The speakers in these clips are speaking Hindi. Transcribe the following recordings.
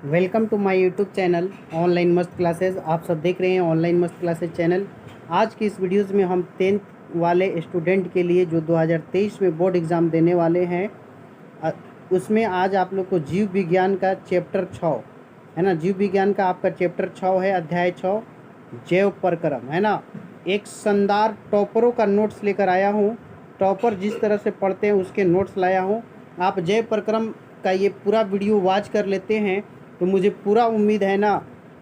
Welcome to my YouTube channel online मस्त क्लासेस। आप सब देख रहे हैं ऑनलाइन मस्त क्लासेस चैनल। आज की इस वीडियोज़ में हम 10th वाले स्टूडेंट के लिए जो 2023 में बोर्ड एग्ज़ाम देने वाले हैं उसमें आज आप लोग को जीव विज्ञान का चैप्टर 6 है ना। जीव विज्ञान का आपका चैप्टर 6 है, अध्याय 6 जैव प्रक्रम है ना। एक शानदार टॉपरों का नोट्स लेकर आया हूँ। टॉपर जिस तरह से पढ़ते हैं उसके नोट्स लाया हूँ। आप जैव प्रक्रम का ये पूरा वीडियो वॉच कर लेते हैं तो मुझे पूरा उम्मीद है ना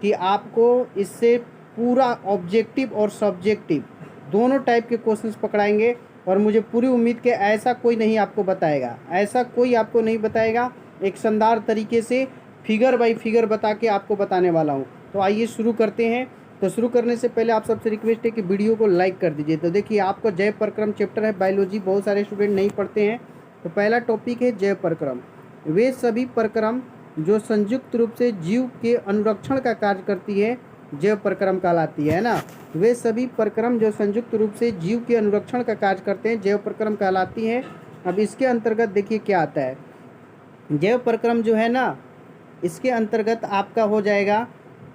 कि आपको इससे पूरा ऑब्जेक्टिव और सब्जेक्टिव दोनों टाइप के क्वेश्चंस पकड़ाएंगे। और मुझे पूरी उम्मीद के ऐसा कोई नहीं आपको बताएगा, ऐसा कोई आपको नहीं बताएगा। एक शानदार तरीके से फिगर बाय फिगर बता के आपको बताने वाला हूँ। तो आइए शुरू करते हैं। तो शुरू करने से पहले आप सबसे रिक्वेस्ट है कि वीडियो को लाइक कर दीजिए। तो देखिए, आपका जैव प्रक्रम चैप्टर है बायोलॉजी, बहुत सारे स्टूडेंट नहीं पढ़ते हैं। तो पहला टॉपिक है जैव प्रक्रम। वे सभी प्रक्रम जो संयुक्त रूप से जीव के अनुरक्षण का कार्य करती है जैव प्रक्रम कहलाती है ना। वे सभी प्रक्रम जो संयुक्त रूप से जीव के अनुरक्षण का कार्य करते हैं जैव प्रक्रम कहलाती है। अब इसके अंतर्गत देखिए क्या आता है। जैव प्रक्रम जो है ना, इसके अंतर्गत आपका हो जाएगा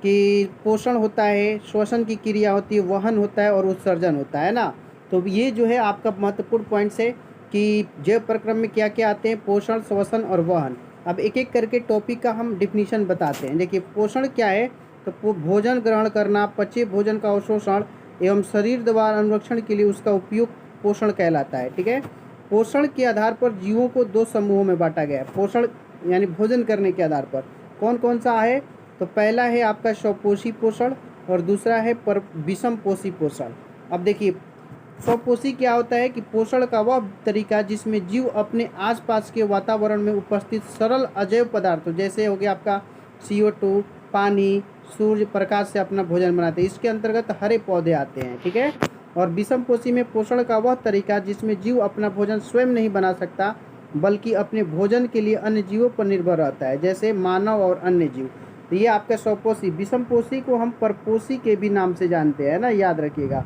कि पोषण होता है, श्वसन की क्रिया होती है, वहन होता है और उत्सर्जन होता है ना। तो ये जो है आपका महत्वपूर्ण पॉइंट्स है कि जैव प्रक्रम में क्या क्या आते हैं, पोषण, श्वसन और वहन। अब एक एक करके टॉपिक का हम डिफिनीशन बताते हैं। देखिए, पोषण क्या है, तो भोजन ग्रहण करना, पचे भोजन का अवशोषण एवं शरीर द्वारा अनुरक्षण के लिए उसका उपयोग पोषण कहलाता है। ठीक है। पोषण के आधार पर जीवों को दो समूहों में बांटा गया है। पोषण यानी भोजन करने के आधार पर कौन कौन सा है, तो पहला है आपका स्वपोषी पोषण और दूसरा है विषम पोषी पोषण। अब देखिए, स्वपोषी क्या होता है कि पोषण का वह तरीका जिसमें जीव अपने आसपास के वातावरण में उपस्थित सरल अजैव पदार्थों जैसे हो गया आपका CO2, पानी, सूर्य प्रकाश से अपना भोजन बनाते हैं। इसके अंतर्गत हरे पौधे आते हैं। ठीक है। और विषम पोषी में पोषण का वह तरीका जिसमें जीव अपना भोजन स्वयं नहीं बना सकता बल्कि अपने भोजन के लिए अन्य जीवों पर निर्भर रहता है, जैसे मानव और अन्य जीव। तो ये आपका स्वपोषी। विषम पोषी को हम परपोषी के भी नाम से जानते हैं ना, याद रखिएगा,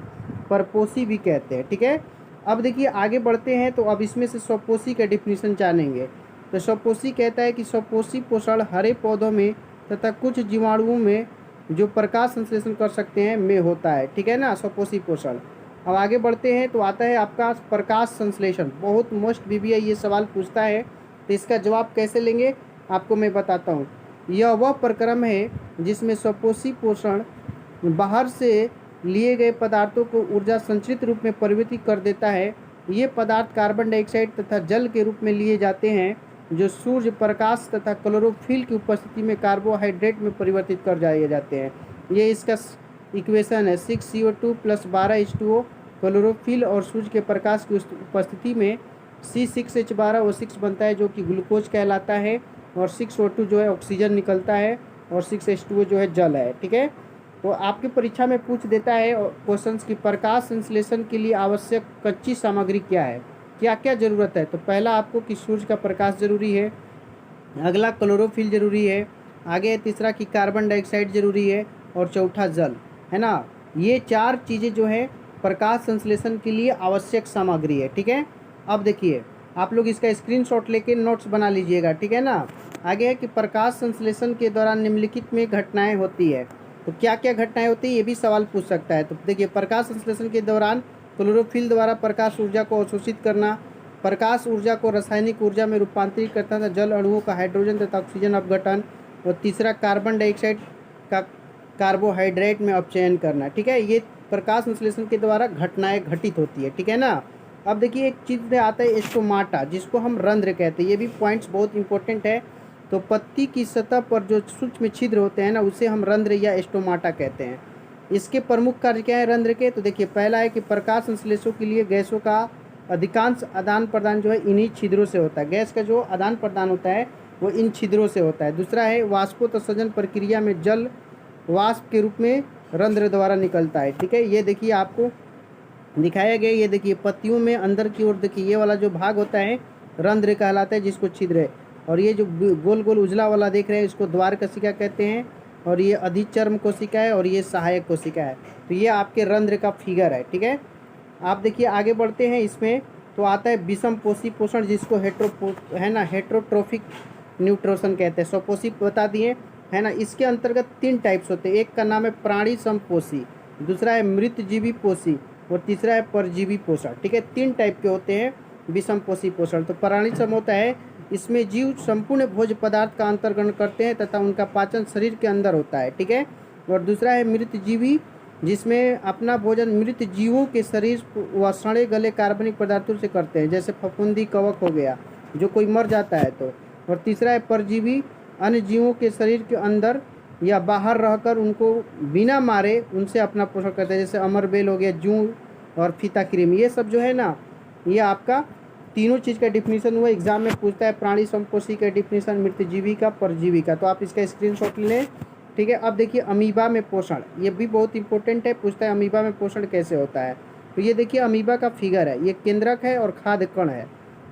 परपोषी भी कहते हैं। ठीक है। अब देखिए आगे बढ़ते हैं। तो अब इसमें से स्वपोषी का डिफिनीशन जानेंगे। तो स्वपोषी कहता है कि स्वपोषी पोषण हरे पौधों में तथा कुछ जीवाणुओं में जो प्रकाश संश्लेषण कर सकते हैं में होता है। ठीक है ना, स्वपोषी पोषण। अब आगे बढ़ते हैं तो आता है आपका प्रकाश संश्लेषण। बहुत मोस्ट बीबीआई ये सवाल पूछता है, तो इसका जवाब कैसे लेंगे आपको मैं बताता हूँ। यह वह प्रक्रम है जिसमें स्वपोषी पोषण बाहर से लिए गए पदार्थों को ऊर्जा संचित रूप में परिवर्तित कर देता है। ये पदार्थ कार्बन डाइऑक्साइड तथा जल के रूप में लिए जाते हैं जो सूर्य प्रकाश तथा क्लोरोफिल की उपस्थिति में कार्बोहाइड्रेट में परिवर्तित कर जाए जाते हैं। ये इसका इक्वेशन है 6CO2 + 12H2O। क्लोरोफिल और सूर्य के प्रकाश की उपस्थिति में C6H12O6 बनता है जो कि ग्लूकोज कहलाता है, और 6O2 जो है ऑक्सीजन निकलता है, और 6H2O जो है जल है। ठीक है। तो आपकी परीक्षा में पूछ देता है क्वेश्चंस की प्रकाश संश्लेषण के लिए आवश्यक कच्ची सामग्री क्या है, क्या क्या ज़रूरत है। तो पहला आपको कि सूर्य का प्रकाश जरूरी है, अगला क्लोरोफिल जरूरी है, आगे तीसरा कि कार्बन डाइऑक्साइड जरूरी है, और चौथा जल है ना। ये चार चीज़ें जो है प्रकाश संश्लेषण के लिए आवश्यक सामग्री है। ठीक है। अब देखिए, आप लोग इसका स्क्रीनशॉट लेके नोट्स बना लीजिएगा। ठीक है ना। आगे है कि प्रकाश संश्लेषण के दौरान निम्नलिखित में घटनाएं होती है। तो क्या क्या घटनाएं होती है ये भी सवाल पूछ सकता है। तो देखिए, प्रकाश संश्लेषण के दौरान क्लोरोफिल द्वारा प्रकाश ऊर्जा को अवशोषित करना, प्रकाश ऊर्जा को रासायनिक ऊर्जा में रूपांतरित करता था, जल अणुओं का हाइड्रोजन तथा ऑक्सीजन अपघटन, और तीसरा कार्बन डाइऑक्साइड का कार्बोहाइड्रेट में अपचयन करना। ठीक है। ये प्रकाश संश्लेषण के द्वारा घटनाएं घटित होती है। ठीक है ना। अब देखिए, एक चीज़ आता है स्टोमाटा, जिसको हम रंध्र कहते हैं। ये भी पॉइंट्स बहुत इंपॉर्टेंट है। तो पत्ती की सतह पर जो सूक्ष्म छिद्र होते हैं ना, उसे हम रंध्र या स्टोमाटा कहते हैं। इसके प्रमुख कार्य क्या है रंध्र के, तो देखिए, पहला है कि प्रकाश संश्लेषण के लिए गैसों का अधिकांश आदान प्रदान जो है इन्हीं छिद्रों से होता है। गैस का जो आदान प्रदान होता है वो इन छिद्रों से होता है। दूसरा है वाष्पोत्सर्जन प्रक्रिया में जल वाष्प के रूप में रंध्र द्वारा निकलता है। ठीक है। ये देखिए आपको दिखाया गया, ये देखिए पत्तियों में अंदर की ओर देखिए ये वाला जो भाग होता है रंध्र कहलाता है, जिसको छिद्र है। और ये जो गोल गोल उजला वाला देख रहे हैं इसको द्वार कोशिका कहते हैं, और ये अधिचर्म कोशिका है, और ये सहायक कोशिका है। तो ये आपके रंध्र का फिगर है। ठीक है। आप देखिए आगे बढ़ते हैं। इसमें तो आता है विषम पोषी पोषण, जिसको हेट्रोट्रोफिक न्यूट्रिशन कहते हैं। स्वपोषी बता दिए। है ना। इसके अंतर्गत 3 टाइप्स होते हैं। एक का नाम है प्राणी समपोषी, दूसरा है मृतजीवी पोषी और तीसरा है परजीवी पोषण। ठीक है, 3 टाइप के होते हैं विषमपोषी पोषण। तो प्राणी सम होता है, इसमें जीव संपूर्ण भोज्य पदार्थ का अंतर्ग्रहण करते हैं तथा उनका पाचन शरीर के अंदर होता है। ठीक है, और दूसरा है मृतजीवी, जिसमें अपना भोजन मृत जीवों के शरीर व सड़े गले कार्बनिक पदार्थों से करते हैं, जैसे फफूंदी कवक हो गया जो कोई मर जाता है तो। और तीसरा है परजीवी, अन्य जीवों के शरीर के अंदर या बाहर रहकर उनको बिना मारे उनसे अपना पोषण करते हैं, जैसे अमरबेल हो गया, जूं और फीता क्रीम। ये सब जो है ना, ये आपका तीनों चीज़ का डिफिनीशन हुआ। एग्जाम में पूछता है प्राणी समपोषी का डिफिनीशन, मृतजीवी का, परजीवी का। तो आप इसका स्क्रीनशॉट लें। ठीक है, अब देखिए अमीबा में पोषण, ये भी बहुत इंपॉर्टेंट है। पूछता है अमीबा में पोषण कैसे होता है। तो ये देखिए अमीबा का फिगर है, ये केंद्रक है और खाद्य कण है,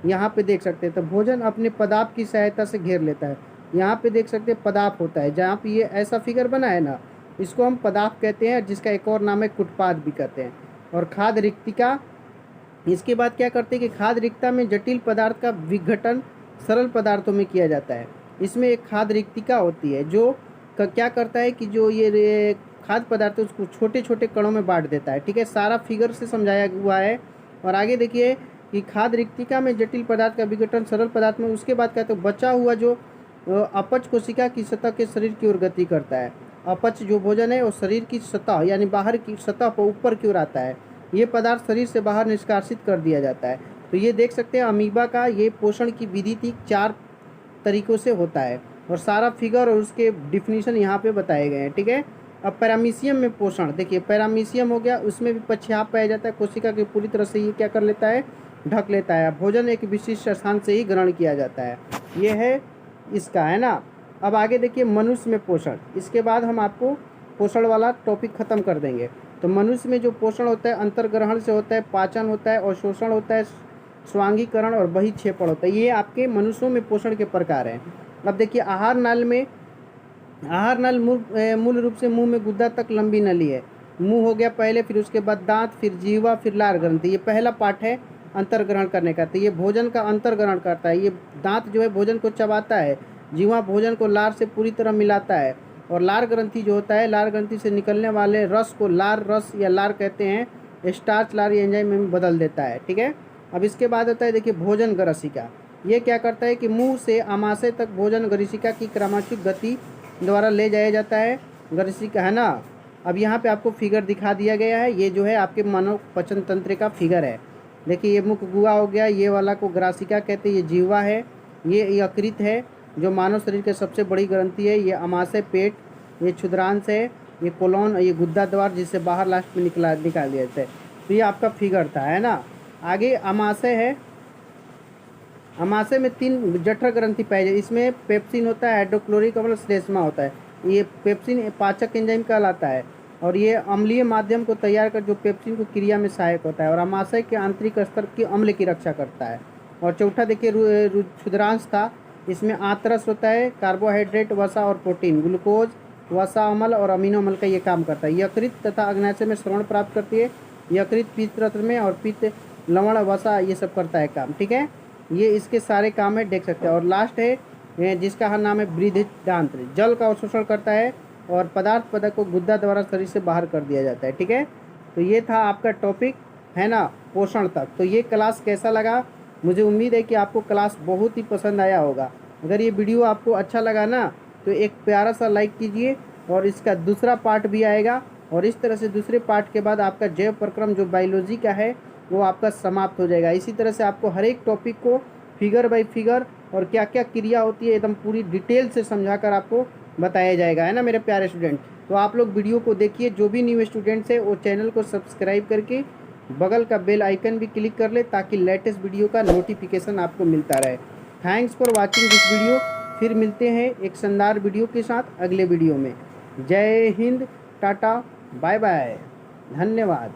यहाँ पे देख सकते हैं। तो भोजन अपने पदार्थ की सहायता से घेर लेता है। यहाँ पे देख सकते हैं पदार्थ होता है, जहाँ पे ये ऐसा फिगर बना है ना, इसको हम पदार्थ कहते हैं, जिसका एक और नाम है कुटपाद भी कहते हैं। और खाद्य रिक्तिका, इसके बाद क्या करते हैं कि खाद्य रिक्ता में जटिल पदार्थ का विघटन सरल पदार्थों में किया जाता है। इसमें एक खाद्य रिक्तिका होती है जो क्या करता है कि जो ये खाद्य पदार्थ है उसको छोटे छोटे कणों में बांट देता है। ठीक है, सारा फिगर से समझाया हुआ है। और आगे देखिए कि खाद्य रिक्तिका में जटिल पदार्थ का विघटन सरल पदार्थ में, उसके बाद क्या तो बचा हुआ जो अपच कोशिका की सतह के शरीर की ओर गति करता है। अपच जो भोजन है वो शरीर की सतह यानी बाहर की सतह पर ऊपर की ओर आता है, ये पदार्थ शरीर से बाहर निष्कासित कर दिया जाता है। तो ये देख सकते हैं अमीबा का ये पोषण की विधि थी, 4 तरीकों से होता है और सारा फिगर और उसके डिफिनीशन यहाँ पे बताए गए हैं। ठीक है, अब पैरामीशियम में पोषण देखिए, पैरामीशियम हो गया, उसमें भी पक्षाप पाया जाता है। कोशिका के पूरी तरह से ये क्या कर लेता है, ढक लेता है। भोजन एक विशिष्ट स्थान से ही ग्रहण किया जाता है, ये है इसका, है ना। अब आगे देखिए मनुष्य में पोषण, इसके बाद हम आपको पोषण वाला टॉपिक ख़त्म कर देंगे। तो मनुष्य में जो पोषण होता है अंतर्ग्रहण से होता है, पाचन होता है और शोषण होता है, स्वांगीकरण और बहिक्षेपण होता है। ये आपके मनुष्यों में पोषण के प्रकार हैं। अब देखिए आहार नल में, आहार नल मूल रूप से मुंह में गुद्दा तक लंबी नली है। मुंह हो गया पहले, फिर उसके बाद दांत, फिर जीवा, फिर लार ग्रंथि। ये पहला पार्ट है अंतर्ग्रहण करने का। तो ये भोजन का अंतर्ग्रहण करता है। ये दांत जो है भोजन को चबाता है, जीवा भोजन को लार से पूरी तरह मिलाता है, और लार ग्रंथि जो होता है, लार ग्रंथि से निकलने वाले रस को लार रस या लार कहते हैं। स्टार्च लार एंजाइम में बदल देता है। ठीक है, अब इसके बाद होता है देखिए भोजन ग्रसिका। ये क्या करता है कि मुंह से आमाशय तक भोजन ग्रसिका की क्रमांकित गति द्वारा ले जाया जाता है। ग्रसिका, है ना। अब यहाँ पे आपको फिगर दिखा दिया गया है, ये जो है आपके मानव पाचन तंत्र का फिगर है। देखिए ये मुख गुहा हो गया, ये वाला को ग्रासिका कहते हैं। ये जीवा है, ये यकृत है जो मानव शरीर की सबसे बड़ी ग्रंथि है। ये अमाशय पेट, ये क्षुद्रांश है, ये कोलोन, ये गुद्दा द्वार जिससे बाहर लास्ट में निकाल दिया जाता है। तो ये आपका फिगर था, है ना। आगे अमाशय है, अमाशय में 3 जठर ग्रंथि पाई जाती है। इसमें पेप्सिन होता है, हाइड्रोक्लोरिक अम्ल, श्लेष्मा होता है। ये पेप्सिन पाचक एंजाइम कहलाता है और ये अम्लीय माध्यम को तैयार कर जो पेप्सिन को क्रिया में सहायक होता है और अमाशय के आंतरिक स्तर की अम्ल की रक्षा करता है। और चौथा देखिए क्षुद्रांश था, इसमें आंतरस होता है, कार्बोहाइड्रेट, वसा और प्रोटीन, ग्लूकोज, वसा अम्ल और अमीनो अम्ल का ये काम करता है। यकृत तथा अग्नाशय में श्रवण प्राप्त करती है। यकृत पित्त में और पित्त लवण वसा ये सब करता है काम। ठीक है, ये इसके सारे काम है, देख सकते हैं। और लास्ट है जिसका नाम है बृहदांत्र, जल का अवशोषण करता है और पदार्थ को गुद्दा द्वारा शरीर से बाहर कर दिया जाता है। ठीक है, तो ये था आपका टॉपिक, है ना, पोषण तक। तो ये क्लास कैसा लगा, मुझे उम्मीद है कि आपको क्लास बहुत ही पसंद आया होगा। अगर ये वीडियो आपको अच्छा लगा ना तो एक प्यारा सा लाइक कीजिए, और इसका दूसरा पार्ट भी आएगा। और इस तरह से दूसरे पार्ट के बाद आपका जैव प्रक्रम जो बायोलॉजी का है वो आपका समाप्त हो जाएगा। इसी तरह से आपको हर एक टॉपिक को फिगर बाय फिगर और क्या क्या क्रिया होती है एकदम पूरी डिटेल से समझाकर आपको बताया जाएगा, है ना मेरे प्यारे स्टूडेंट। तो आप लोग वीडियो को देखिए, जो भी न्यू स्टूडेंट्स है वो चैनल को सब्सक्राइब करके बगल का बेल आइकन भी क्लिक कर ले ताकि लेटेस्ट वीडियो का नोटिफिकेशन आपको मिलता रहे। Thanks for watching this video. फिर मिलते हैं एक शानदार वीडियो के साथ अगले वीडियो में। जय हिंद, टाटा, बाय बाय, धन्यवाद।